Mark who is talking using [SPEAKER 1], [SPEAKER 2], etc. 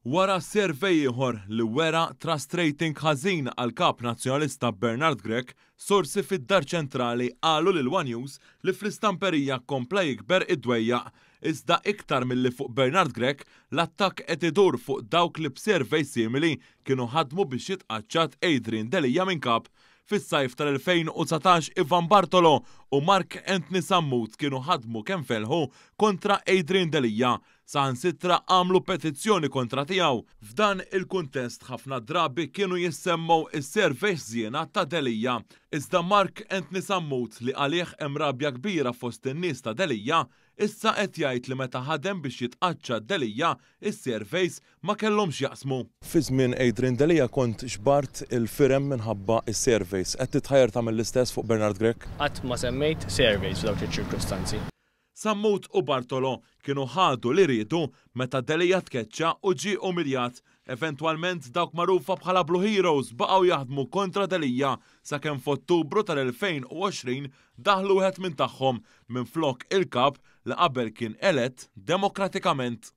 [SPEAKER 1] Wara servej ieħor li wera trust rating ħażin għal kap nazzjonalista Bernard Grech, sorsi fid-Dar Ċentrali qalu lil One News li fl-istamperija kompla jikber id-dwejjaq. Iżda iktar milli fuq Bernard Grech, l-attakk qed idur fuq dawk li b'servej simili kienu ħadmu biex jitqaċċat Adrian Delija minn kap. Fis-sajf tal-2019 Ivan Bartolo u Mark Anthony Sammut kienu ħadmu kemm felħu kontra Adrian Delija, saħansitra għamlu petizzjoni kontra tiegħu. F'dan il-kuntest ħafna drabi kienu jissemmaw is-servej żiena ta' Delija. Iżda Mark Anthony Sammut li għalih hemm rabja kbira fost in-nies ta' Delija, issa qed jgħid li meta ħadem biex jitqaċċa Delija, is-servejs ma kellhomx jaqsmu. Fi żmien Adrian Delija kont xbart il-firem minħabba is-servejs. Qed titħajjar tagħmel l-istess fuq Bernard Grech?
[SPEAKER 2] Qatt ma semmejt servejs f'dawk iċ-ċirkostanzi.
[SPEAKER 1] Sammut u Bartolo kienu ħadu li riedu meta Delija tkeċċa u ġie umiljat. Eventwalment dawk magħrufa bħala Blue Heroes baqgħu jaħdmu kontra Delija sakemm f'Ottubru tal-2020 daħlu wieħed minn tagħhom minflok il-kap li qabel kien elett demokratikament.